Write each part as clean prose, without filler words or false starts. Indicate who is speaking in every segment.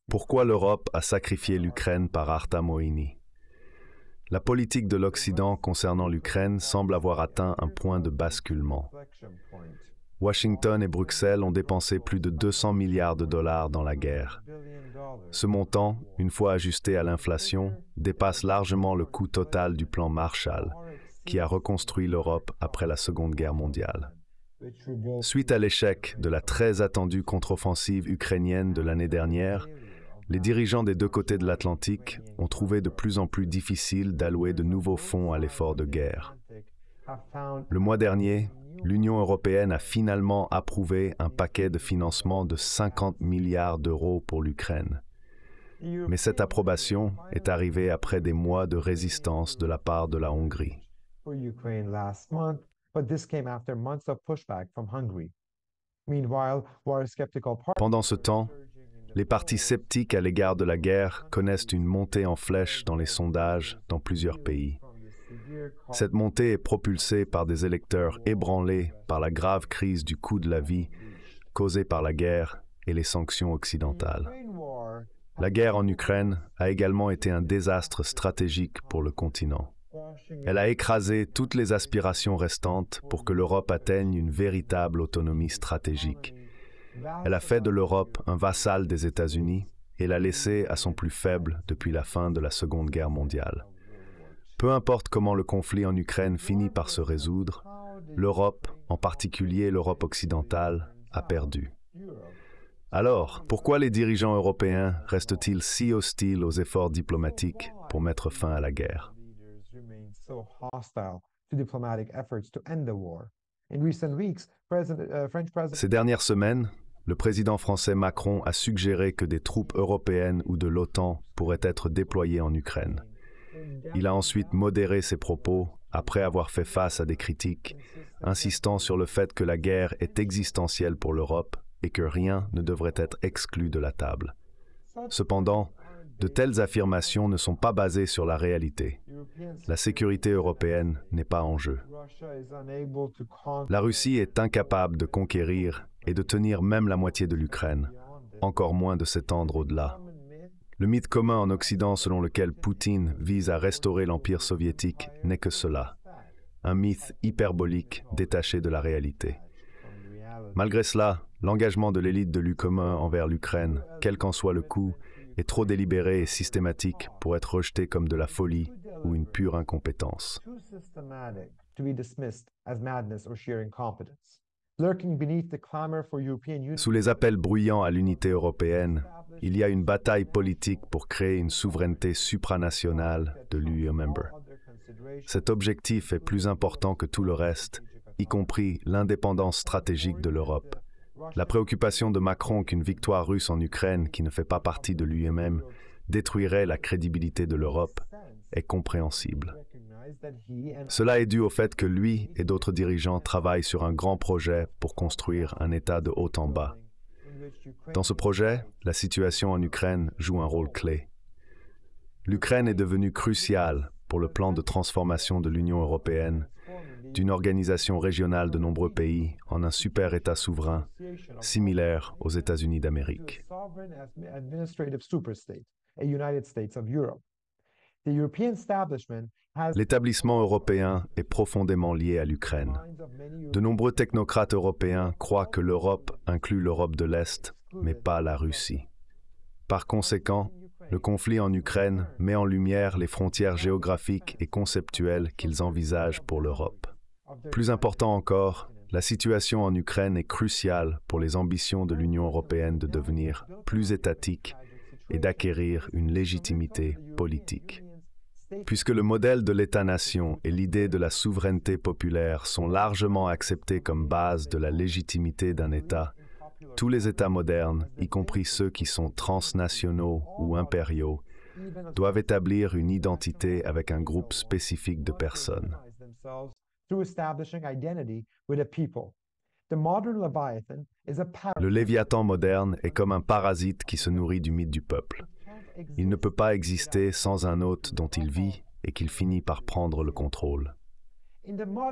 Speaker 1: Pourquoi l'Europe a sacrifié l'Ukraine par Arta Moini? La politique de l'Occident concernant l'Ukraine semble avoir atteint un point de basculement. Washington et Bruxelles ont dépensé plus de 200 milliards de dollars dans la guerre. Ce montant, une fois ajusté à l'inflation, dépasse largement le coût total du plan Marshall, qui a reconstruit l'Europe après la Seconde Guerre mondiale. Suite à l'échec de la très attendue contre-offensive ukrainienne de l'année dernière, les dirigeants des deux côtés de l'Atlantique ont trouvé de plus en plus difficile d'allouer de nouveaux fonds à l'effort de guerre. Le mois dernier, l'Union européenne a finalement approuvé un paquet de financement de 50 milliards d'euros pour l'Ukraine. Mais cette approbation est arrivée après des mois de résistance de la part de la Hongrie. Pendant ce temps, les partis sceptiques à l'égard de la guerre connaissent une montée en flèche dans les sondages dans plusieurs pays. Cette montée est propulsée par des électeurs ébranlés par la grave crise du coût de la vie causée par la guerre et les sanctions occidentales. La guerre en Ukraine a également été un désastre stratégique pour le continent. Elle a écrasé toutes les aspirations restantes pour que l'Europe atteigne une véritable autonomie stratégique. Elle a fait de l'Europe un vassal des États-Unis et l'a laissé à son plus faible depuis la fin de la Seconde Guerre mondiale. Peu importe comment le conflit en Ukraine finit par se résoudre, l'Europe, en particulier l'Europe occidentale, a perdu. Alors, pourquoi les dirigeants européens restent-ils si hostiles aux efforts diplomatiques pour mettre fin à la guerre? Ces dernières semaines, le président français Macron a suggéré que des troupes européennes ou de l'OTAN pourraient être déployées en Ukraine. Il a ensuite modéré ses propos après avoir fait face à des critiques, insistant sur le fait que la guerre est existentielle pour l'Europe et que rien ne devrait être exclu de la table. Cependant, de telles affirmations ne sont pas basées sur la réalité. La sécurité européenne n'est pas en jeu. La Russie est incapable de conquérir et de tenir même la moitié de l'Ukraine, encore moins de s'étendre au-delà. Le mythe commun en Occident selon lequel Poutine vise à restaurer l'Empire soviétique n'est que cela, un mythe hyperbolique détaché de la réalité. Malgré cela, l'engagement de l'élite de l'UQOM envers l'Ukraine, quel qu'en soit le coût, est trop délibéré et systématique pour être rejeté comme de la folie ou une pure incompétence. Sous les appels bruyants à l'unité européenne, il y a une bataille politique pour créer une souveraineté supranationale de l'UE member. Cet objectif est plus important que tout le reste, y compris l'indépendance stratégique de l'Europe. La préoccupation de Macron qu'une victoire russe en Ukraine, qui ne fait pas partie de l'UE, détruirait la crédibilité de l'Europe, est compréhensible. Cela est dû au fait que lui et d'autres dirigeants travaillent sur un grand projet pour construire un État de haut en bas. Dans ce projet, la situation en Ukraine joue un rôle clé. L'Ukraine est devenue cruciale pour le plan de transformation de l'Union européenne, d'une organisation régionale de nombreux pays en un super-État souverain, similaire aux États-Unis d'Amérique. L'établissement européen est profondément lié à l'Ukraine. De nombreux technocrates européens croient que l'Europe inclut l'Europe de l'Est, mais pas la Russie. Par conséquent, le conflit en Ukraine met en lumière les frontières géographiques et conceptuelles qu'ils envisagent pour l'Europe. Plus important encore, la situation en Ukraine est cruciale pour les ambitions de l'Union européenne de devenir plus étatique et d'acquérir une légitimité politique. Puisque le modèle de l'État-nation et l'idée de la souveraineté populaire sont largement acceptés comme base de la légitimité d'un État, tous les États modernes, y compris ceux qui sont transnationaux ou impériaux, doivent établir une identité avec un groupe spécifique de personnes. Le Léviathan moderne est comme un parasite qui se nourrit du mythe du peuple. Il ne peut pas exister sans un hôte dont il vit et qu'il finit par prendre le contrôle.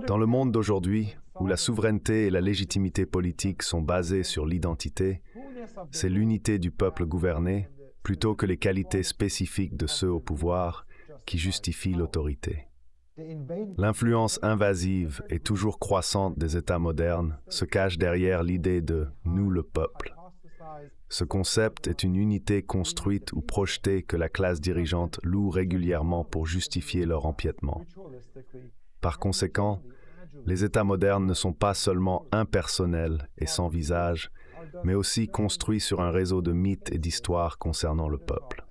Speaker 1: Dans le monde d'aujourd'hui, où la souveraineté et la légitimité politique sont basées sur l'identité, c'est l'unité du peuple gouverné, plutôt que les qualités spécifiques de ceux au pouvoir, qui justifient l'autorité. L'influence invasive et toujours croissante des États modernes se cache derrière l'idée de « nous le peuple ». Ce concept est une unité construite ou projetée que la classe dirigeante loue régulièrement pour justifier leur empiètement. Par conséquent, les États modernes ne sont pas seulement impersonnels et sans visage, mais aussi construits sur un réseau de mythes et d'histoires concernant le peuple.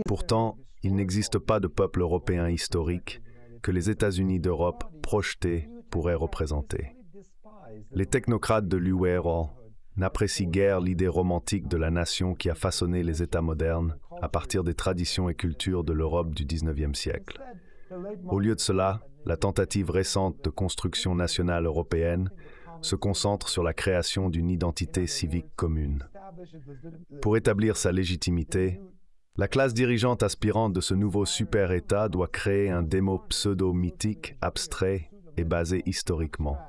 Speaker 1: Pourtant, il n'existe pas de peuple européen historique que les États-Unis d'Europe projetés pourraient représenter. Les technocrates de l'URL n'apprécient guère l'idée romantique de la nation qui a façonné les États modernes à partir des traditions et cultures de l'Europe du XIXe siècle. Au lieu de cela, la tentative récente de construction nationale européenne se concentre sur la création d'une identité civique commune. Pour établir sa légitimité, la classe dirigeante aspirante de ce nouveau super-État doit créer un démo pseudo-mythique, abstrait et basé historiquement.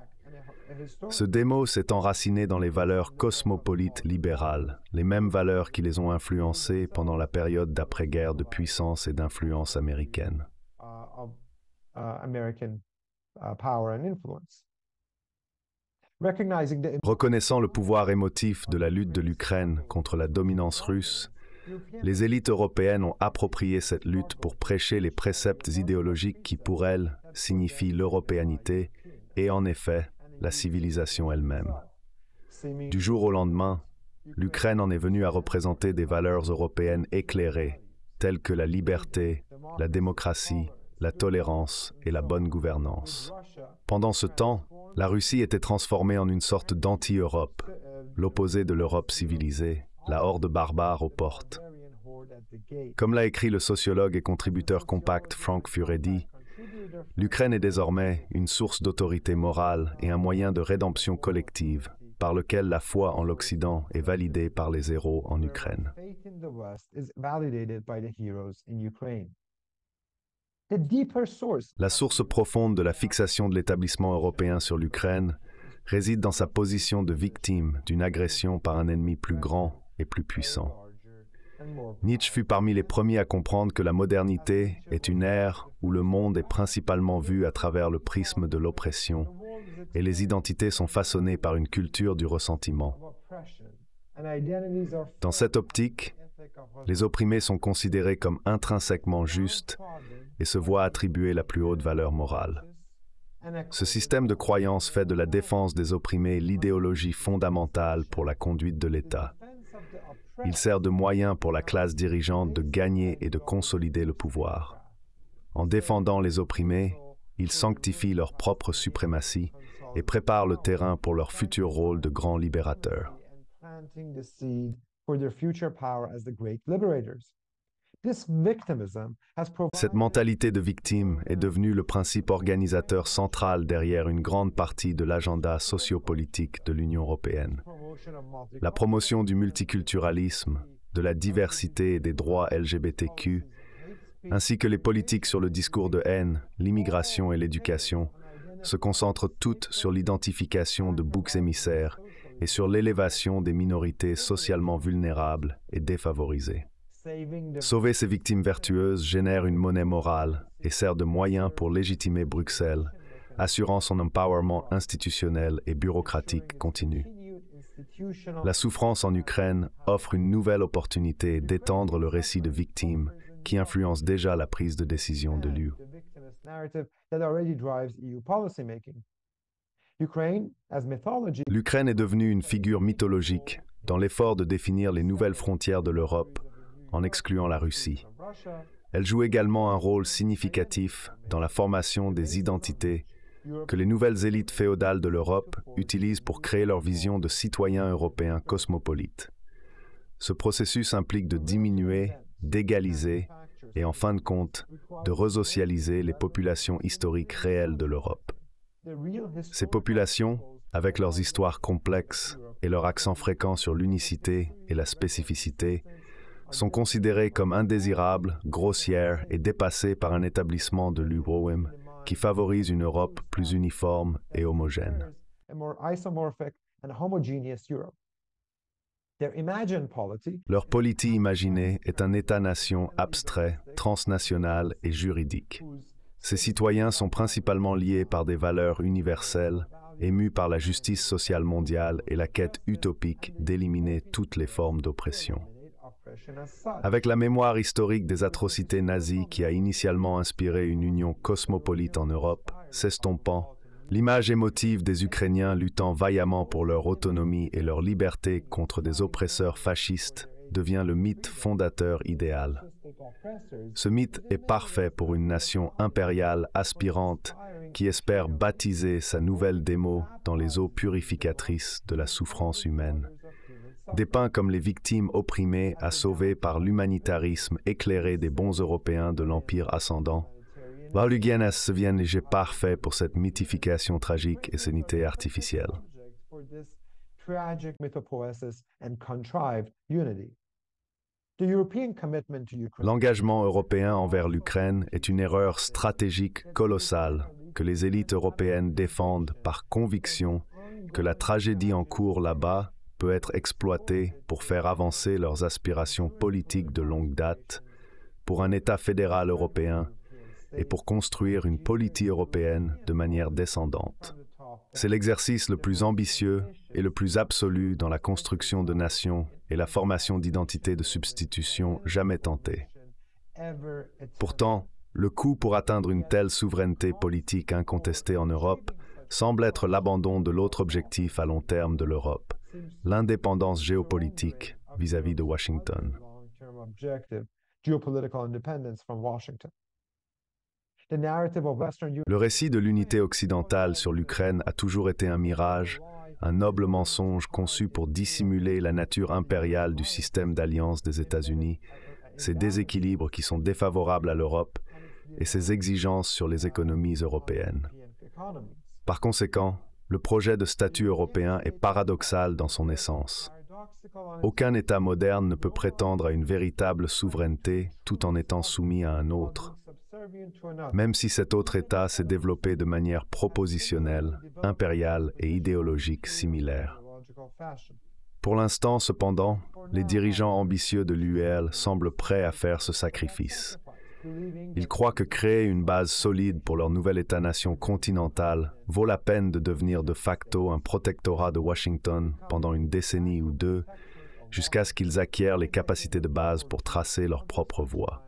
Speaker 1: Ce démo s'est enraciné dans les valeurs cosmopolites libérales, les mêmes valeurs qui les ont influencées pendant la période d'après-guerre de puissance et d'influence américaine. Reconnaissant le pouvoir émotif de la lutte de l'Ukraine contre la dominance russe, les élites européennes ont approprié cette lutte pour prêcher les préceptes idéologiques qui, pour elles, signifient l'européanité et, en effet, la civilisation elle-même. Du jour au lendemain, l'Ukraine en est venue à représenter des valeurs européennes éclairées, telles que la liberté, la démocratie, la tolérance et la bonne gouvernance. Pendant ce temps, la Russie était transformée en une sorte d'anti-Europe, l'opposé de l'Europe civilisée, la horde barbare aux portes. Comme l'a écrit le sociologue et contributeur compact Frank Furedi, l'Ukraine est désormais une source d'autorité morale et un moyen de rédemption collective par lequel la foi en l'Occident est validée par les héros en Ukraine. La source profonde de la fixation de l'établissement européen sur l'Ukraine réside dans sa position de victime d'une agression par un ennemi plus grand et plus puissant. Nietzsche fut parmi les premiers à comprendre que la modernité est une ère où le monde est principalement vu à travers le prisme de l'oppression et les identités sont façonnées par une culture du ressentiment. Dans cette optique, les opprimés sont considérés comme intrinsèquement justes et se voient attribuer la plus haute valeur morale. Ce système de croyance fait de la défense des opprimés l'idéologie fondamentale pour la conduite de l'État. Il sert de moyen pour la classe dirigeante de gagner et de consolider le pouvoir. En défendant les opprimés, ils sanctifient leur propre suprématie et préparent le terrain pour leur futur rôle de grands libérateurs. Cette mentalité de victime est devenue le principe organisateur central derrière une grande partie de l'agenda sociopolitique de l'Union européenne. La promotion du multiculturalisme, de la diversité et des droits LGBTQ, ainsi que les politiques sur le discours de haine, l'immigration et l'éducation, se concentrent toutes sur l'identification de boucs émissaires et sur l'élévation des minorités socialement vulnérables et défavorisées. Sauver ces victimes vertueuses génère une monnaie morale et sert de moyen pour légitimer Bruxelles, assurant son empowerment institutionnel et bureaucratique continu. La souffrance en Ukraine offre une nouvelle opportunité d'étendre le récit de victimes qui influence déjà la prise de décision de l'UE. L'Ukraine est devenue une figure mythologique dans l'effort de définir les nouvelles frontières de l'Europe en excluant la Russie. Elle joue également un rôle significatif dans la formation des identités que les nouvelles élites féodales de l'Europe utilisent pour créer leur vision de citoyens européens cosmopolites. Ce processus implique de diminuer, d'égaliser et, en fin de compte, de resocialiser les populations historiques réelles de l'Europe. Ces populations, avec leurs histoires complexes et leur accent fréquent sur l'unicité et la spécificité, sont considérées comme indésirables, grossières et dépassées par un établissement de l'UROM qui favorise une Europe plus uniforme et homogène. Leur politique imaginée est un État-nation abstrait, transnational et juridique. Ces citoyens sont principalement liés par des valeurs universelles, émus par la justice sociale mondiale et la quête utopique d'éliminer toutes les formes d'oppression. Avec la mémoire historique des atrocités nazies qui a initialement inspiré une union cosmopolite en Europe, s'estompant, l'image émotive des Ukrainiens luttant vaillamment pour leur autonomie et leur liberté contre des oppresseurs fascistes devient le mythe fondateur idéal. Ce mythe est parfait pour une nation impériale aspirante qui espère baptiser sa nouvelle démo dans les eaux purificatrices de la souffrance humaine. Dépeints comme les victimes opprimées à sauver par l'humanitarisme éclairé des bons Européens de l'Empire ascendant, Valugianas se vient léger parfait pour cette mythification tragique et sanité artificielle. L'engagement européen envers l'Ukraine est une erreur stratégique colossale que les élites européennes défendent par conviction que la tragédie en cours là-bas peut être exploitée pour faire avancer leurs aspirations politiques de longue date, pour un État fédéral européen et pour construire une politique européenne de manière descendante. C'est l'exercice le plus ambitieux et le plus absolu dans la construction de nations et la formation d'identités de substitution jamais tentées. Pourtant, le coût pour atteindre une telle souveraineté politique incontestée en Europe semble être l'abandon de l'autre objectif à long terme de l'Europe, l'indépendance géopolitique vis-à-vis de Washington. Le récit de l'unité occidentale sur l'Ukraine a toujours été un mirage, un noble mensonge conçu pour dissimuler la nature impériale du système d'alliance des États-Unis, ses déséquilibres qui sont défavorables à l'Europe et ses exigences sur les économies européennes. Par conséquent, le projet de statut européen est paradoxal dans son essence. Aucun État moderne ne peut prétendre à une véritable souveraineté tout en étant soumis à un autre, même si cet autre État s'est développé de manière propositionnelle, impériale et idéologique similaire. Pour l'instant, cependant, les dirigeants ambitieux de l'UEL semblent prêts à faire ce sacrifice. Ils croient que créer une base solide pour leur nouvel État-nation continental vaut la peine de devenir de facto un protectorat de Washington pendant une décennie ou deux, jusqu'à ce qu'ils acquièrent les capacités de base pour tracer leur propre voie.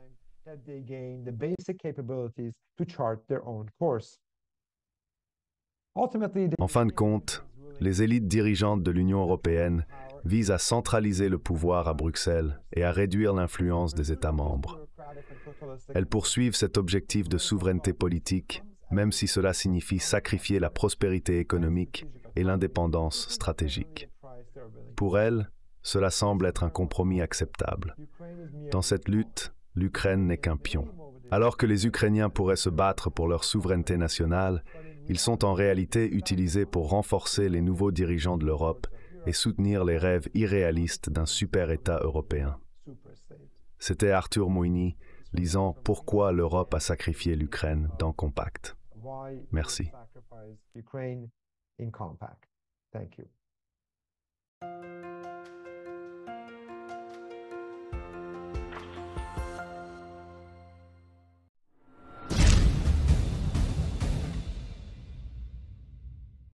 Speaker 1: En fin de compte, les élites dirigeantes de l'Union européenne visent à centraliser le pouvoir à Bruxelles et à réduire l'influence des États membres. Elles poursuivent cet objectif de souveraineté politique, même si cela signifie sacrifier la prospérité économique et l'indépendance stratégique. Pour elles, cela semble être un compromis acceptable. Dans cette lutte, l'Ukraine n'est qu'un pion. Alors que les Ukrainiens pourraient se battre pour leur souveraineté nationale, ils sont en réalité utilisés pour renforcer les nouveaux dirigeants de l'Europe et soutenir les rêves irréalistes d'un super-État européen. C'était Arthur Moïni, lisant « Pourquoi l'Europe a sacrifié l'Ukraine » dans Compact. Merci.